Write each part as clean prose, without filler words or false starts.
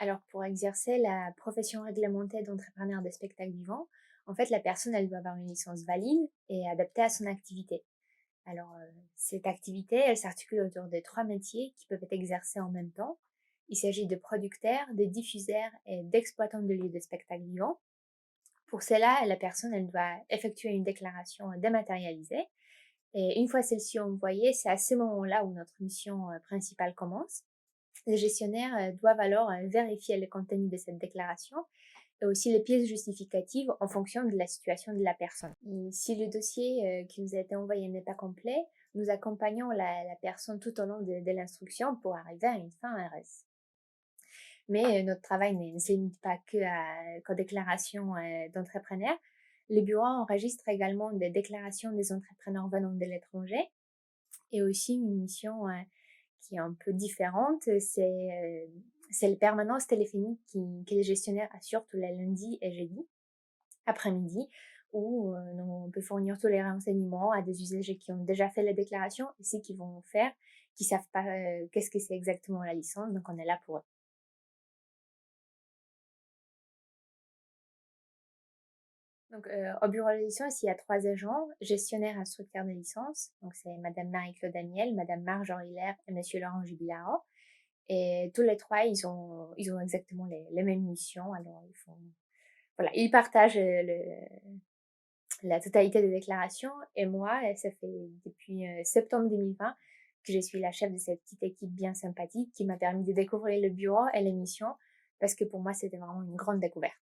Alors, pour exercer la profession réglementée d'entrepreneur de spectacle vivant, en fait, la personne, elle doit avoir une licence valide et adaptée à son activité. Alors, cette activité, elle s'articule autour de trois métiers qui peuvent être exercés en même temps. Il s'agit de producteurs, de diffuseurs et d'exploitants de lieux de spectacle vivant. Pour cela, la personne, elle doit effectuer une déclaration dématérialisée. Et une fois celle-ci envoyée, c'est à ce moment-là où notre mission principale commence. Les gestionnaires doivent alors vérifier le contenu de cette déclaration et aussi les pièces justificatives en fonction de la situation de la personne. Et si le dossier qui nous a été envoyé n'est pas complet, nous accompagnons la personne tout au long de l'instruction pour arriver à une fin heureuse. Mais notre travail ne se limite pas qu'aux déclarations d'entrepreneurs. Le bureau enregistre également des déclarations des entrepreneurs venant de l'étranger et aussi une mission qui est un peu différente, c'est les permanences téléphoniques que les gestionnaires assurent tous les lundis et jeudis après-midi, où on peut fournir tous les renseignements à des usagers qui ont déjà fait la déclaration et ceux qui vont faire, qui savent pas qu'est-ce que c'est exactement la licence, donc on est là pour eux. Donc, au bureau de licence, il y a trois agents, gestionnaires instructeurs de licence. Donc, c'est Madame Marie-Claude Daniel, Madame Marjorie Hilaire et Monsieur Laurent Jubilaro. Et tous les trois, ils ont exactement les mêmes missions. Alors, voilà, ils partagent la totalité des déclarations. Et moi, ça fait depuis septembre 2020 que je suis la chef de cette petite équipe bien sympathique qui m'a permis de découvrir le bureau et les missions parce que pour moi, c'était vraiment une grande découverte.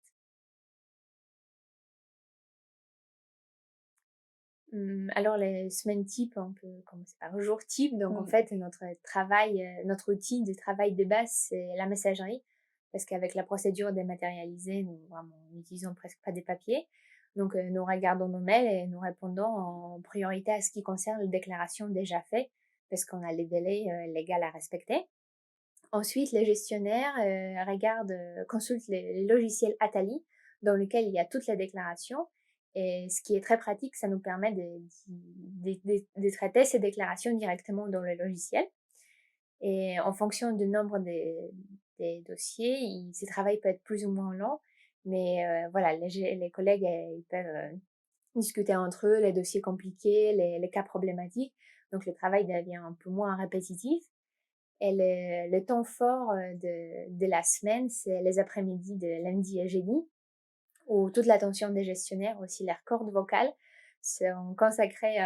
Alors les semaines type, on peut commencer par jour type. Donc en fait, notre travail, notre outil de travail de base, c'est la messagerie. Parce qu'avec la procédure dématérialisée, nous vraiment, n'utilisons presque pas des papiers. Donc nous regardons nos mails et nous répondons en priorité à ce qui concerne les déclarations déjà faites, parce qu'on a les délais légaux à respecter. Ensuite, les gestionnaires consultent les logiciels Atali, dans lequel il y a toutes les déclarations. Et ce qui est très pratique, ça nous permet de traiter ces déclarations directement dans le logiciel. Et en fonction du nombre des dossiers, ce travail peut être plus ou moins long. Mais voilà, les collègues, ils peuvent discuter entre eux les dossiers compliqués, les cas problématiques. Donc le travail devient un peu moins répétitif. Et le temps fort de la semaine, c'est les après-midi de lundi et jeudi, où toute l'attention des gestionnaires, aussi leurs cordes vocales, sont consacrées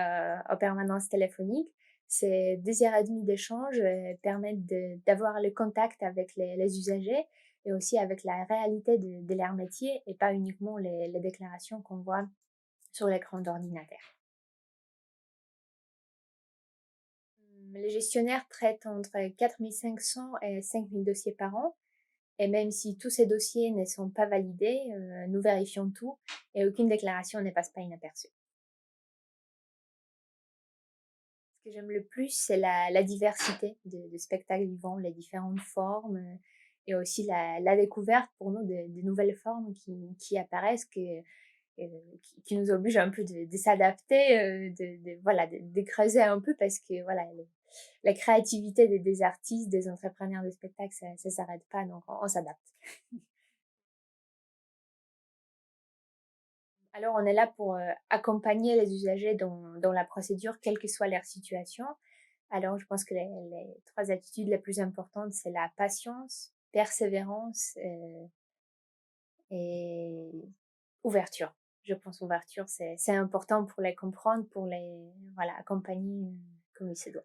aux permanences téléphoniques. Ces 2 heures et demie d'échange permettent d'avoir le contact avec les usagers et aussi avec la réalité de leur métier et pas uniquement les déclarations qu'on voit sur l'écran d'ordinateur. Les gestionnaires traitent entre 4 500 et 5 000 dossiers par an. Et même si tous ces dossiers ne sont pas validés, nous vérifions tout et aucune déclaration ne passe pas inaperçue. Ce que j'aime le plus, c'est la diversité de spectacles vivants, les différentes formes et aussi la découverte pour nous de nouvelles formes qui apparaissent, qui nous obligent un peu de s'adapter, voilà, de creuser un peu parce que voilà, la créativité des artistes, des entrepreneurs de spectacles, ça s'arrête pas, donc on s'adapte. Alors, on est là pour accompagner les usagers dans la procédure, quelle que soit leur situation. Alors, je pense que les trois attitudes les plus importantes, c'est la patience, persévérance et ouverture. Je pense ouverture, c'est important pour les comprendre, pour les voilà, accompagner comme il se doit.